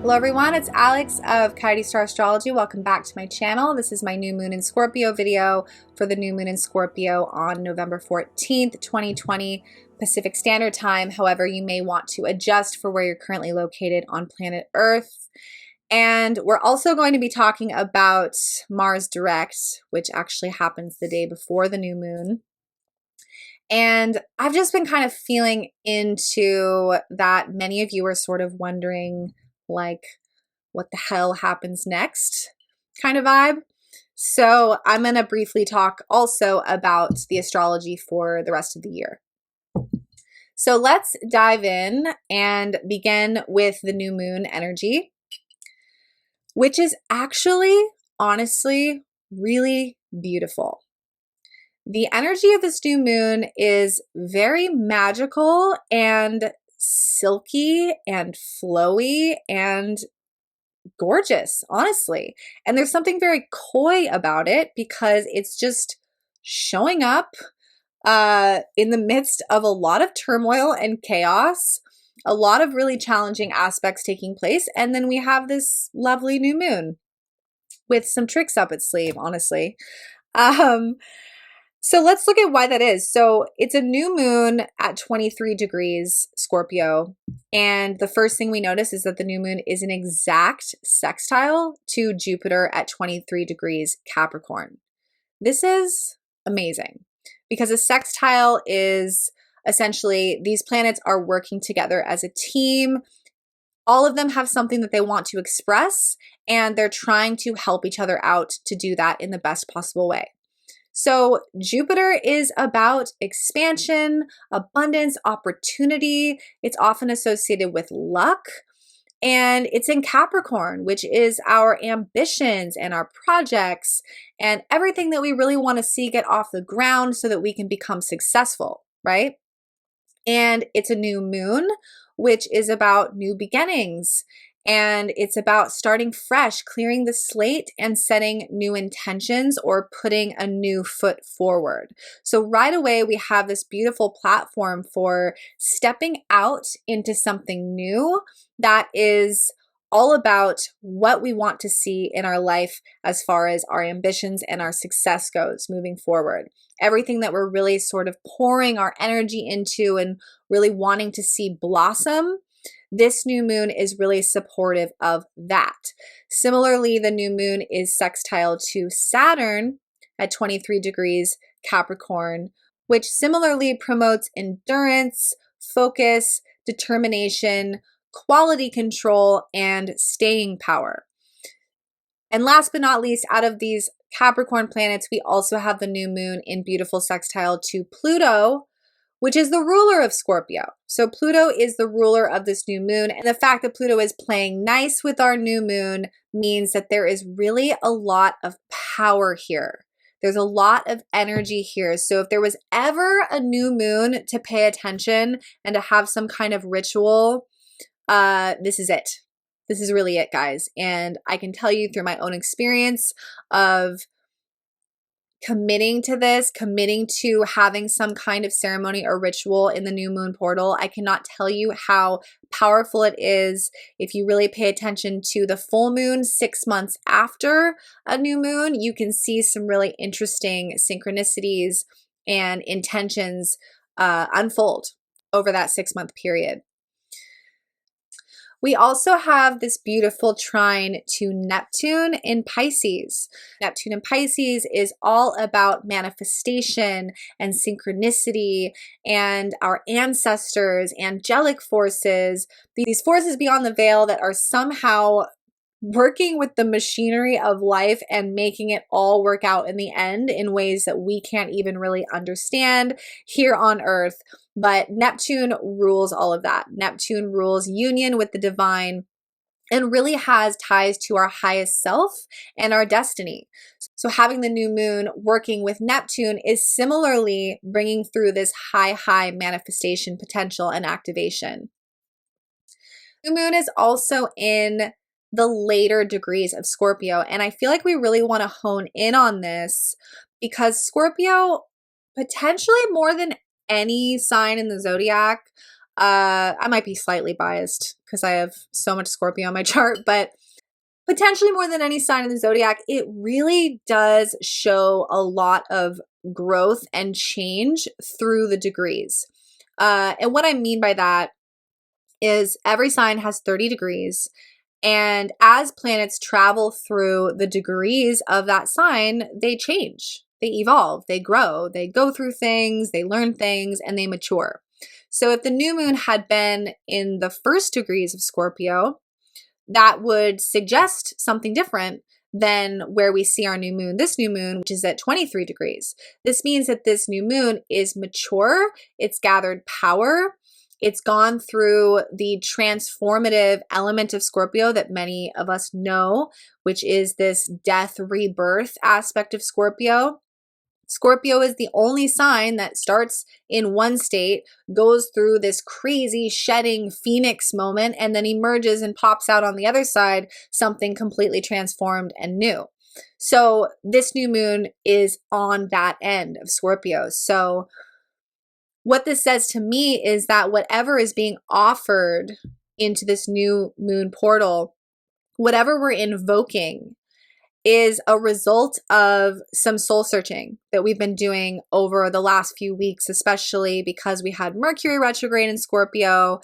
Hello everyone, it's Alex of Coyote Star Astrology. Welcome back to my channel. This is my new moon in Scorpio video for the new moon in Scorpio on November 14th, 2020 Pacific Standard Time. However, you may want to adjust for where you're currently located on planet Earth. And we're also going to be talking about Mars direct, which actually happens the day before the new moon. And I've just been kind of feeling into that. Many of you are sort of wondering, like, what the hell happens next kind of vibe. So I'm going to briefly talk also about the astrology for the rest of the year. So let's dive in and begin with the new moon energy, which is actually, honestly, really beautiful. The energy of this new moon is very magical and silky and flowy and gorgeous, honestly. And there's something very coy about it because it's just showing up in the midst of a lot of turmoil and chaos, a lot of really challenging aspects taking place. And then we have this lovely new moon with some tricks up its sleeve, honestly. So let's look at why that is. So it's a new moon at 23 degrees Scorpio. And the first thing we notice is that the new moon is an exact sextile to Jupiter at 23 degrees Capricorn. This is amazing because a sextile is essentially these planets are working together as a team. All of them have something that they want to express, and they're trying to help each other out to do that in the best possible way. So Jupiter is about expansion, abundance, opportunity. It's often associated with luck. And it's in Capricorn, which is our ambitions and our projects and everything that we really want to see get off the ground so that we can become successful, right? And it's a new moon, which is about new beginnings. And it's about starting fresh, clearing the slate and setting new intentions or putting a new foot forward. So right away, we have this beautiful platform for stepping out into something new that is all about what we want to see in our life as far as our ambitions and our success goes moving forward. Everything that we're really sort of pouring our energy into and really wanting to see blossom, this new moon is really supportive of that. Similarly, the new moon is sextile to Saturn at 23 degrees Capricorn, which similarly promotes endurance, focus, determination, quality control, and staying power. And last but not least, out of these Capricorn planets, we also have the new moon in beautiful sextile to Pluto, which is the ruler of Scorpio. So Pluto is the ruler of this new moon. And the fact that Pluto is playing nice with our new moon means that there is really a lot of power here. There's a lot of energy here. So if there was ever a new moon to pay attention and to have some kind of ritual, this is it. This is really it, guys. And I can tell you through my own experience of committing to this, committing to having some kind of ceremony or ritual in the new moon portal. I cannot tell you how powerful it is if you really pay attention to the full moon 6 months after a new moon. You can see some really interesting synchronicities and intentions unfold over that 6-month period. We also have this beautiful trine to Neptune in Pisces. Neptune in Pisces is all about manifestation and synchronicity and our ancestors, angelic forces, these forces beyond the veil that are somehow working with the machinery of life and making it all work out in the end in ways that we can't even really understand here on Earth. But Neptune rules all of that. Neptune rules union with the divine and really has ties to our highest self and our destiny. So having the new moon working with Neptune is similarly bringing through this high manifestation potential and activation. The moon is also in the later degrees of Scorpio. And I feel like we really want to hone in on this because Scorpio, potentially more than any sign in the zodiac, I might be slightly biased because I have so much Scorpio on my chart, but potentially more than any sign in the zodiac, it really does show a lot of growth and change through the degrees. And what I mean by that is every sign has 30 degrees. And as planets travel through the degrees of that sign, they change, they evolve, they grow, they go through things, they learn things, and they mature. So if the new moon had been in the first degrees of Scorpio, that would suggest something different than where we see our new moon, this new moon, which is at 23 degrees. This means that this new moon is mature, it's gathered power, it's gone through the transformative element of Scorpio that many of us know, which is this death rebirth aspect of Scorpio. Scorpio is the only sign that starts in one state, goes through this crazy shedding phoenix moment, and then emerges and pops out on the other side, something completely transformed and new. So this new moon is on that end of Scorpio. So what this says to me is that whatever is being offered into this new moon portal, whatever we're invoking, is a result of some soul searching that we've been doing over the last few weeks, especially because we had Mercury retrograde in Scorpio.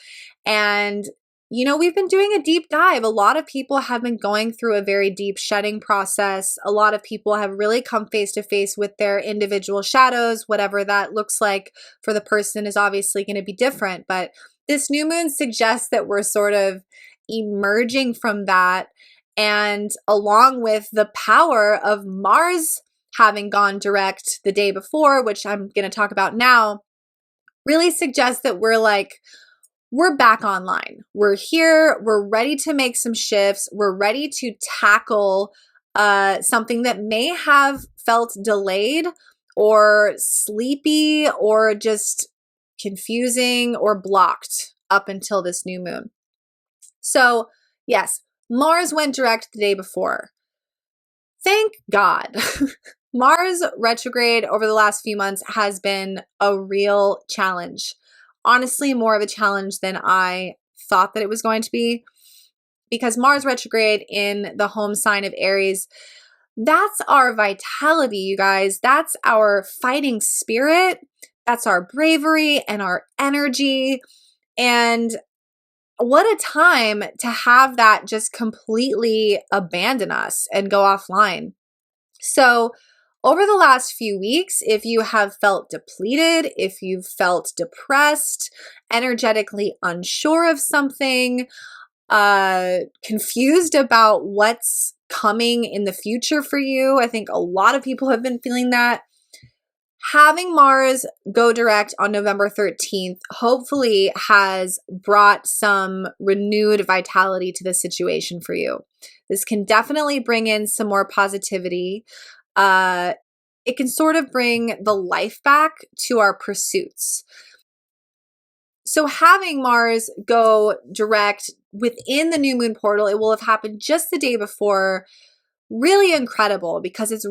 And, you know, we've been doing a deep dive. A lot of people have been going through a very deep shedding process. A lot of people have really come face to face with their individual shadows. Whatever that looks like for the person is obviously going to be different. But this new moon suggests that we're sort of emerging from that. And along with the power of Mars having gone direct the day before, which I'm going to talk about now, really suggests that we're back online. We're here. We're ready to make some shifts. We're ready to tackle something that may have felt delayed or sleepy or just confusing or blocked up until this new moon. So, yes, Mars went direct the day before. Thank God. Mars retrograde over the last few months has been a real challenge. Honestly, more of a challenge than I thought that it was going to be, because Mars retrograde in the home sign of Aries, that's our vitality, you guys. That's our fighting spirit. That's our bravery and our energy. And what a time to have that just completely abandon us and go offline. So over the last few weeks, if you have felt depleted, if you've felt depressed, energetically unsure of something, confused about what's coming in the future for you, I think a lot of people have been feeling that. Having Mars go direct on November 13th hopefully has brought some renewed vitality to the situation for you. This can definitely bring in some more positivity. It can sort of bring the life back to our pursuits. So having Mars go direct within the new moon portal, it will have happened just the day before. Really incredible, because it's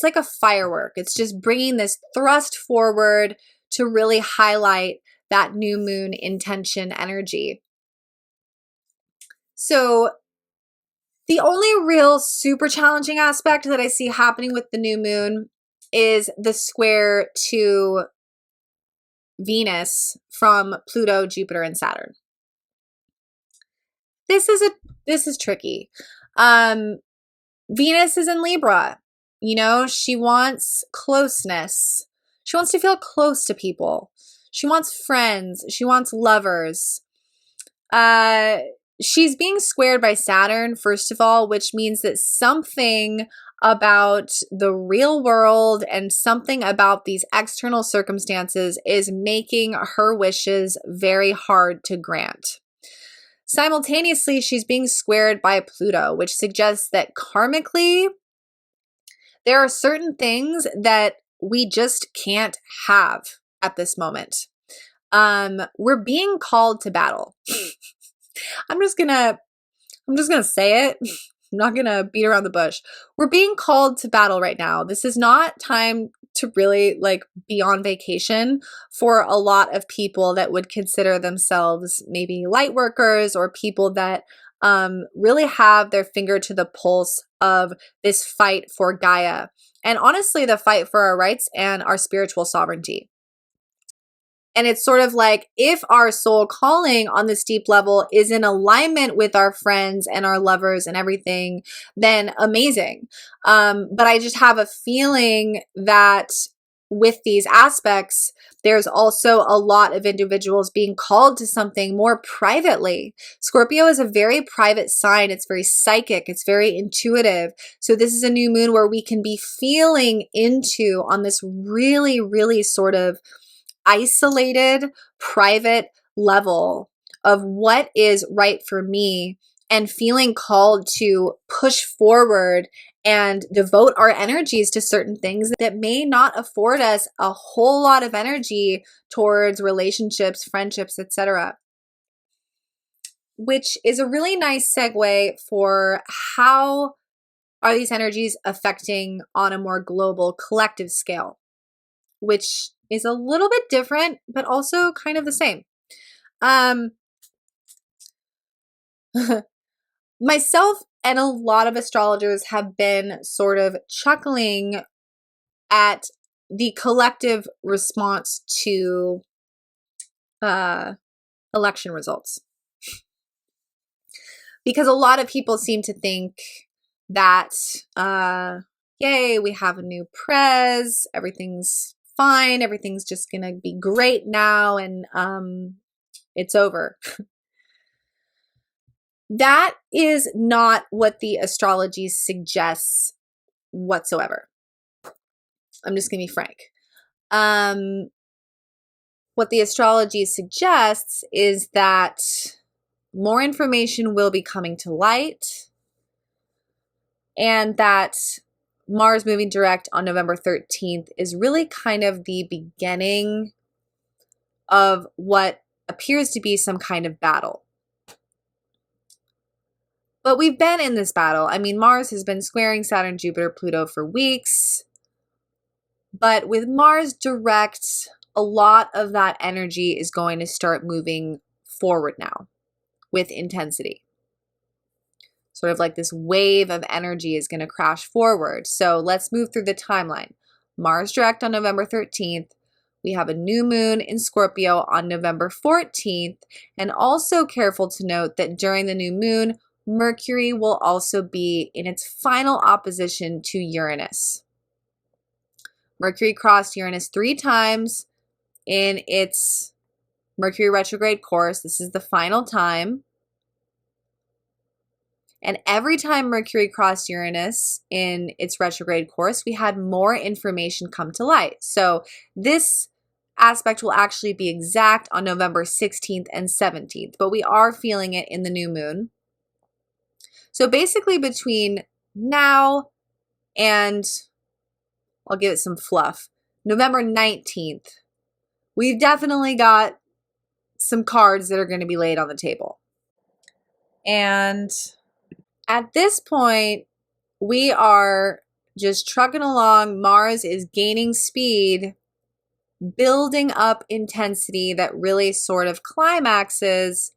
like a firework. It's just bringing this thrust forward to really highlight that new moon intention energy. So the only real super challenging aspect that I see happening with the new moon is the square to Venus from Pluto, Jupiter, and Saturn. This is tricky. Venus is in Libra. You know, she wants closeness. She wants to feel close to people. She wants friends. She wants lovers. She's being squared by Saturn, first of all, which means that something about the real world and something about these external circumstances is making her wishes very hard to grant. Simultaneously, she's being squared by Pluto, which suggests that karmically, there are certain things that we just can't have at this moment. We're being called to battle. I'm just gonna say it. I'm not gonna beat around the bush. We're being called to battle right now. This is not time to really like be on vacation for a lot of people that would consider themselves maybe light workers or people that really have their finger to the pulse of this fight for Gaia. And honestly, the fight for our rights and our spiritual sovereignty. And it's sort of like if our soul calling on this deep level is in alignment with our friends and our lovers and everything, then amazing. But I just have a feeling that with these aspects, there's also a lot of individuals being called to something more privately. Scorpio is a very private sign. It's very psychic. It's very intuitive. So this is a new moon where we can be feeling into on this really, really sort of isolated, private level of what is right for me and feeling called to push forward and devote our energies to certain things that may not afford us a whole lot of energy towards relationships, friendships, etc. Which is a really nice segue for how are these energies affecting on a more global collective scale, which is a little bit different, but also kind of the same. Myself and a lot of astrologers have been sort of chuckling at the collective response to election results. Because a lot of people seem to think that, yay, we have a new prez, everything's fine, everything's just gonna be great now, and it's over. That is not what the astrology suggests whatsoever. I'm just gonna be frank. What the astrology suggests is that more information will be coming to light, and that Mars moving direct on November 13th is really kind of the beginning of what appears to be some kind of battle. But we've been in this battle. I mean, Mars has been squaring Saturn, Jupiter, Pluto for weeks. But with Mars direct, a lot of that energy is going to start moving forward now with intensity. Sort of like this wave of energy is going to crash forward. So let's move through the timeline. Mars direct on November 13th. We have a new moon in Scorpio on November 14th. And also careful to note that during the new moon, Mercury will also be in its final opposition to Uranus. Mercury crossed Uranus 3 times in its Mercury retrograde course. This is the final time. And every time Mercury crossed Uranus in its retrograde course, we had more information come to light. So this aspect will actually be exact on November 16th and 17th, but we are feeling it in the new moon. So basically between now and, I'll give it some fluff, November 19th, we've definitely got some cards that are going to be laid on the table. And at this point, we are just trucking along. Mars is gaining speed, building up intensity that really sort of climaxes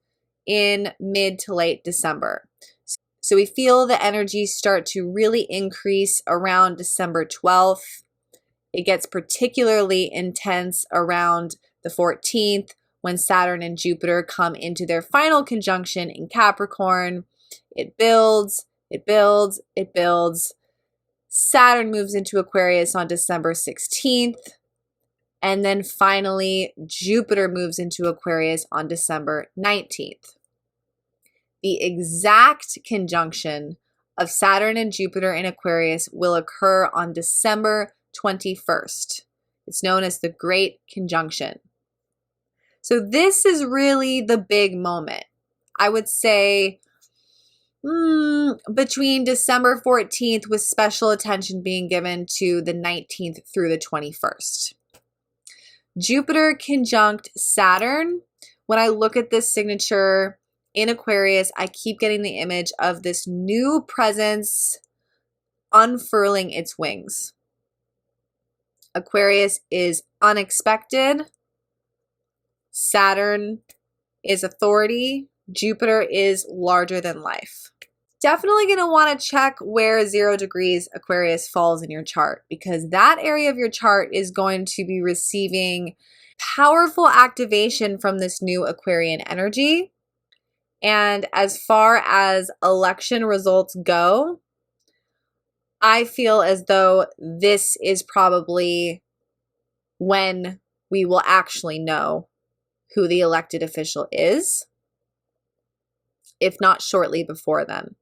in mid to late December. So we feel the energy start to really increase around December 12th. It gets particularly intense around the 14th when Saturn and Jupiter come into their final conjunction in Capricorn. It builds, it builds, it builds. Saturn moves into Aquarius on December 16th. And then finally, Jupiter moves into Aquarius on December 19th. The exact conjunction of Saturn and Jupiter in Aquarius will occur on December 21st. It's known as the Great Conjunction. So this is really the big moment. I would say between December 14th with special attention being given to the 19th through the 21st. Jupiter conjunct Saturn. When I look at this signature in Aquarius, I keep getting the image of this new presence unfurling its wings. Aquarius is unexpected. Saturn is authority. Jupiter is larger than life. Definitely going to want to check where 0 degrees Aquarius falls in your chart, because that area of your chart is going to be receiving powerful activation from this new Aquarian energy. And as far as election results go, I feel as though this is probably when we will actually know who the elected official is, if not shortly before then.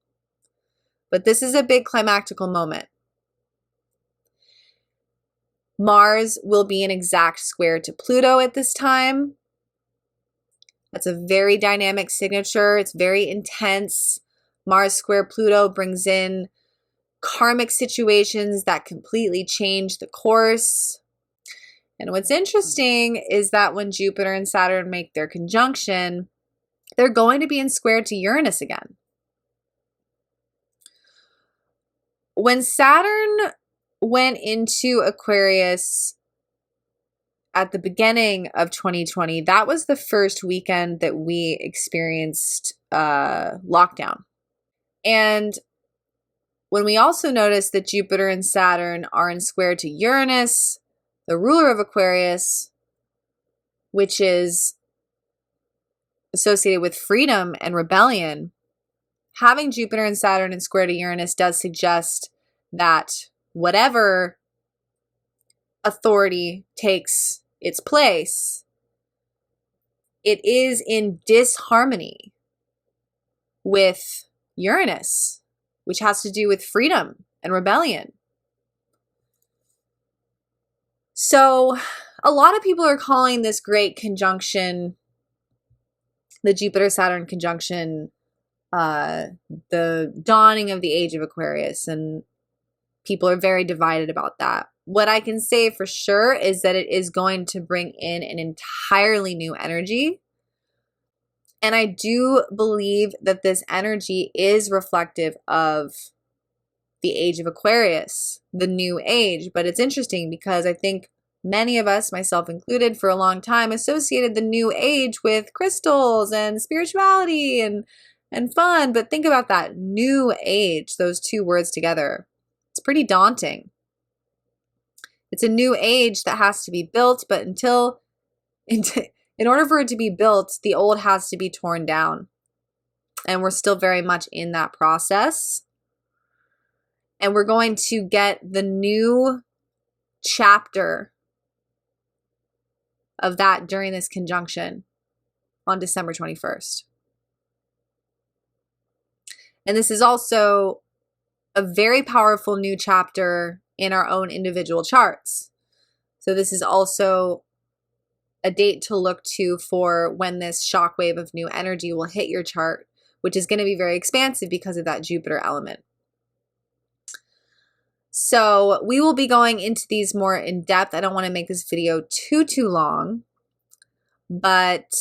But this is a big climactical moment. Mars will be an exact square to Pluto at this time. That's a very dynamic signature. It's very intense. Mars square Pluto brings in karmic situations that completely change the course. And what's interesting is that when Jupiter and Saturn make their conjunction, they're going to be in square to Uranus again. When Saturn went into Aquarius at the beginning of 2020, that was the first weekend that we experienced lockdown. And when we also noticed that Jupiter and Saturn are in square to Uranus, the ruler of Aquarius, which is associated with freedom and rebellion, having Jupiter and Saturn in square to Uranus does suggest that whatever authority takes its place, it is in disharmony with Uranus, which has to do with freedom and rebellion. So a lot of people are calling this great conjunction, the Jupiter-Saturn conjunction, the dawning of the age of Aquarius, and people are very divided about that. What I can say for sure is that it is going to bring in an entirely new energy. And I do believe that this energy is reflective of the age of Aquarius, the new age. But it's interesting because I think many of us, myself included, for a long time associated the new age with crystals and spirituality and fun. But think about that, new age, those two words together. It's pretty daunting. It's a new age that has to be built, but in order for it to be built, the old has to be torn down. And we're still very much in that process. And we're going to get the new chapter of that during this conjunction on December 21st. And this is also a very powerful new chapter in our own individual charts. So this is also a date to look to for when this shockwave of new energy will hit your chart, which is going to be very expansive because of that Jupiter element. So we will be going into these more in depth. I don't want to make this video too long, but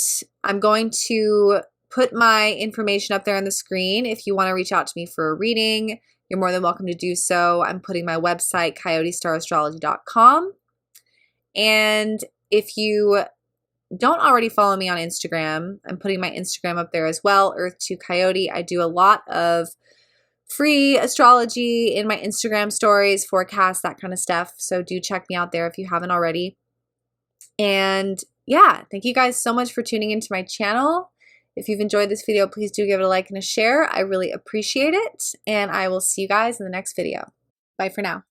I'm going to put my information up there on the screen. If you want to reach out to me for a reading, you're more than welcome to do so. I'm putting my website, coyotestarastrology.com. And if you don't already follow me on Instagram, I'm putting my Instagram up there as well, Earth2Coyote. I do a lot of free astrology in my Instagram stories, forecasts, that kind of stuff. So do check me out there if you haven't already. And yeah, thank you guys so much for tuning into my channel. If you've enjoyed this video, please do give it a like and a share. I really appreciate it. And I will see you guys in the next video. Bye for now.